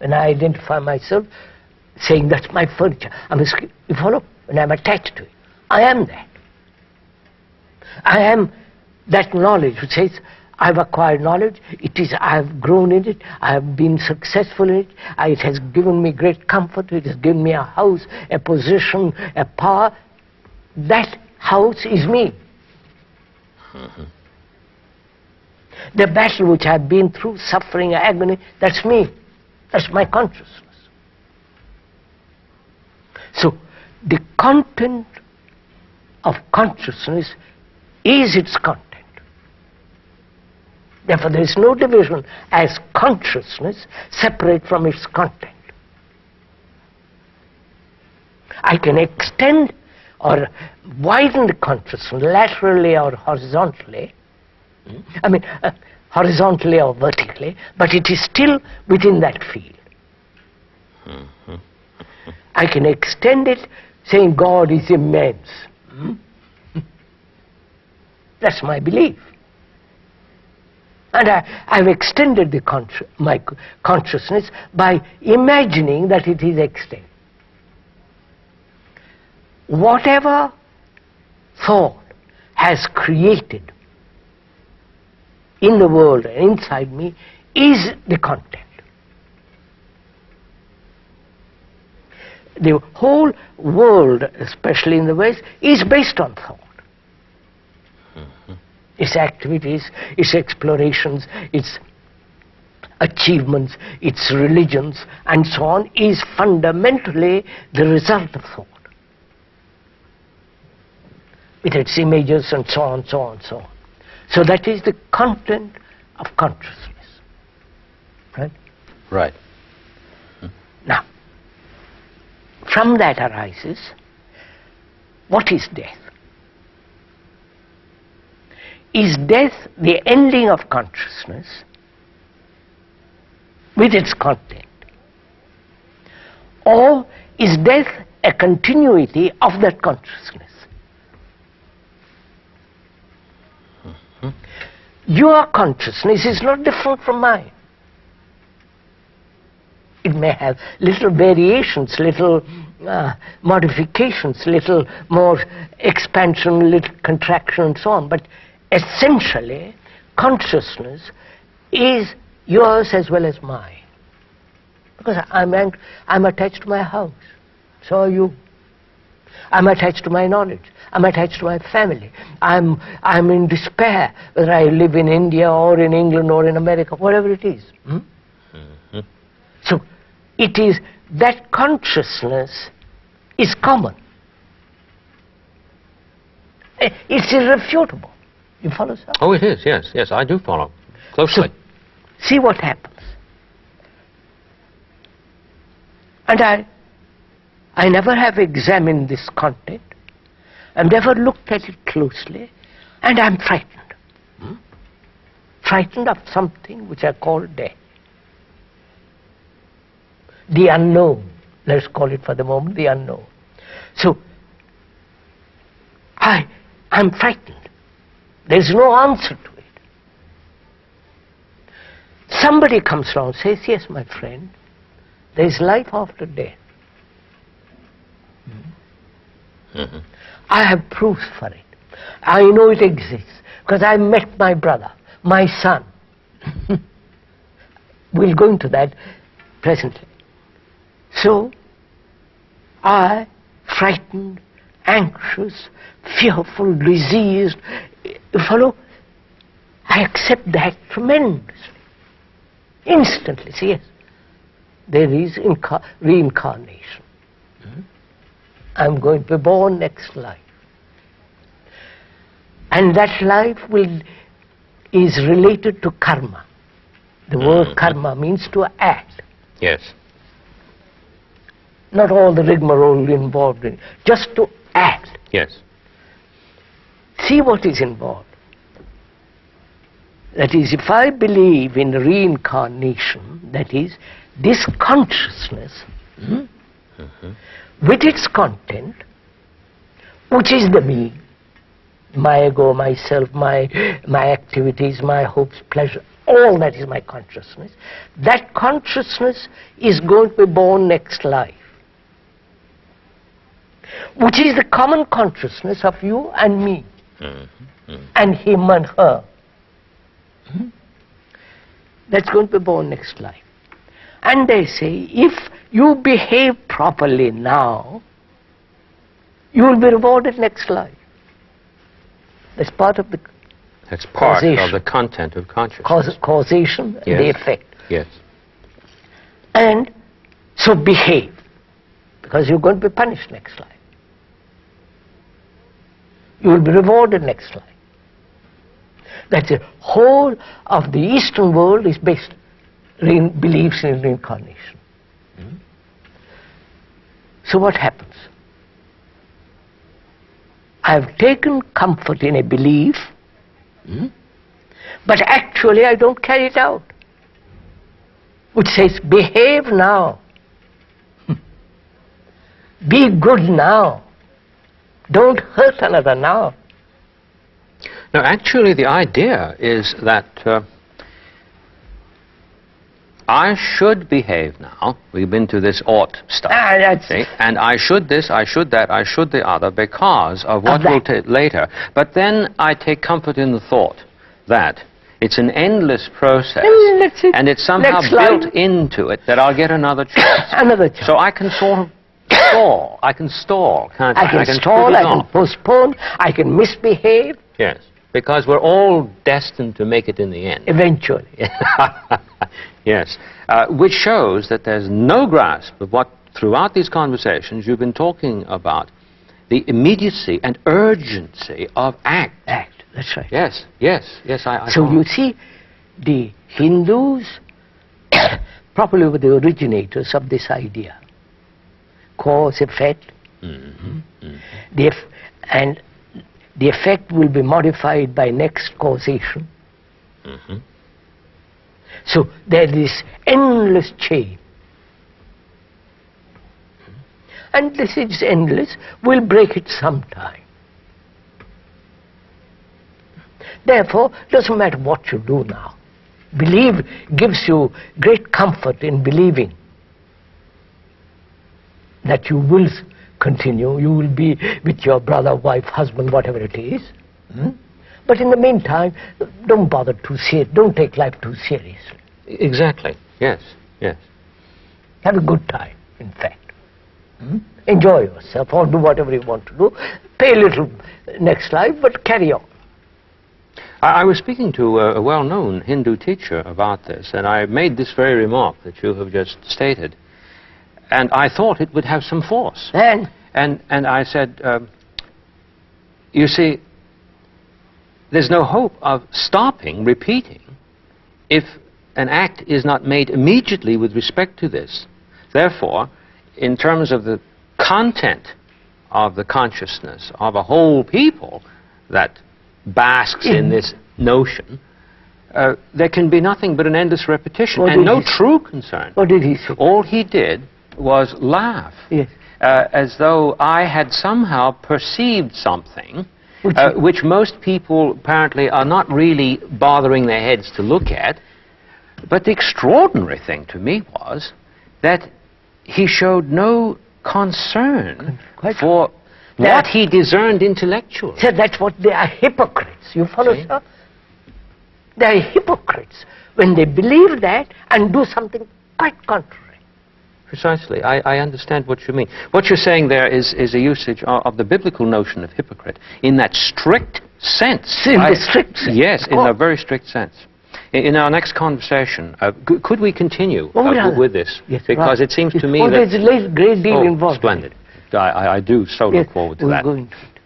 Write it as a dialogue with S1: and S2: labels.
S1: When I identify myself, saying that's my furniture, you follow? When I'm attached to it, I am that. I am that knowledge which says, I've acquired knowledge, I have grown in it, I have been successful in it, it has given me great comfort, it has given me a house, a position, a power. That house is me. The battle which I've been through, suffering, agony, that's me. That's my consciousness. So, the content of consciousness is its content. Therefore, there is no division as consciousness separate from its content. I can extend or widen the consciousness laterally or horizontally, horizontally or vertically, but it is still within that field. I can extend it saying God is immense. That's my belief. And I've extended my consciousness by imagining that it is extended. Whatever thought has created in the world and inside me is the content. The whole world, especially in the West, is based on thought. Its activities, its explorations, its achievements, its religions, and so on, is fundamentally the result of thought. With its images and so on, so on, so on. So that is the content of consciousness. Right?
S2: Right.
S1: Now, from that arises, what is death? Is death the ending of consciousness with its content? Or is death a continuity of that consciousness? Your consciousness is not different from mine. It may have little variations, little modifications, little more expansion, little contraction, and so on, but essentially, consciousness is yours as well as mine. Because I'm attached to my house. So are you. I'm attached to my knowledge. I'm attached to my family. I'm in despair, whether I live in India or in England or in America, whatever it is. So, it is that consciousness is common. It's irrefutable. You follow, sir?
S2: Oh, it is, yes, yes, I do follow closely.
S1: So, see what happens. And I never have examined this content. I've never looked at it closely, and I'm frightened. Frightened of something which I call death. The unknown. Let's call it for the moment the unknown. So, I'm frightened. There's no answer to it. Somebody comes along and says, yes, my friend, there is life after death. I have proofs for it. I know it exists because I met my brother, my son. We'll go into that presently. So, I, frightened, anxious, fearful, diseased, you follow? I accept that tremendously. Instantly, see, yes. There is reincarnation. I'm going to be born next life. And that life is related to karma. The word karma means to act.
S2: Yes.
S1: Not all the rigmarole involved in it, just to act.
S2: Yes.
S1: See what is involved. That is, if I believe in reincarnation, that is, this consciousness with its content, which is the me, my ego, myself, my activities, my hopes, pleasure, all that is my consciousness, that consciousness is going to be born next life, which is the common consciousness of you and me, and him and her. That's going to be born next life. And they say, if you behave properly now, you will be rewarded next life. That's part of the
S2: That's part
S1: causation.
S2: of the content of consciousness.
S1: Causation and the effect.
S2: Yes.
S1: And so behave, because you're going to be punished next life. You will be rewarded next life. That's the whole of the Eastern world is based, believes in reincarnation. So what happens? I've taken comfort in a belief, but actually I don't carry it out, which says, behave now. Be good now. Don't hurt another now.
S2: Now, actually, the idea is that I should behave now. We've been to this ought stuff. See? And I should this, I should that, I should the other, because of what will take later. But then I take comfort in the thought that it's an endless process, and it's somehow built into it that I'll get another chance.
S1: Another chance.
S2: So I can sort of stall. I can stall, can't I?
S1: I can stall, I can postpone, I can misbehave.
S2: Yes. Because we're all destined to make it in the end.
S1: Eventually.
S2: Yes. Which shows that there's no grasp of what, throughout these conversations, you've been talking about, the immediacy and urgency of act.
S1: Act, that's right.
S2: Yes, yes, yes,
S1: So you see, the Hindus probably were the originators of this idea. Cause, effect. And the effect will be modified by next causation. So there is this endless chain. And this is endless. We'll break it sometime. Therefore, it doesn't matter what you do now. Believe gives you great comfort in believing that you will continue, you will be with your brother, wife, husband, whatever it is. But in the meantime, don't bother too seriously, don't take life too seriously.
S2: Exactly, yes, yes.
S1: Have a good time, in fact. Enjoy yourself, or do whatever you want to do. Pay a little next life, but carry on.
S2: I was speaking to a well-known Hindu teacher about this, and I made this very remark that you have just stated. And I thought it would have some force. And I said, you see, there's no hope of stopping repeating if an act is not made immediately with respect to this. Therefore, in terms of the content of the consciousness of a whole people that basks in this notion, there can be nothing but an endless repetition and no true concern.
S1: What did he say?
S2: All he did was laugh, as though I had somehow perceived something which most people apparently are not really bothering their heads to look at. But the extraordinary thing to me was that he showed no concern for what he discerned intellectually.
S1: So that's what they are, hypocrites. You follow, sir? They are hypocrites when they believe that and do something quite contrary.
S2: Precisely. I understand what you mean. What you're saying there is a usage of the biblical notion of hypocrite in that strict sense.
S1: In the strict sense?
S2: Yes, in a very strict sense. In our next conversation, could we continue with this?
S1: Yes,
S2: because it seems to me that...
S1: there's a great deal involved.
S2: Splendid. I do so look forward to that.
S1: Going to it.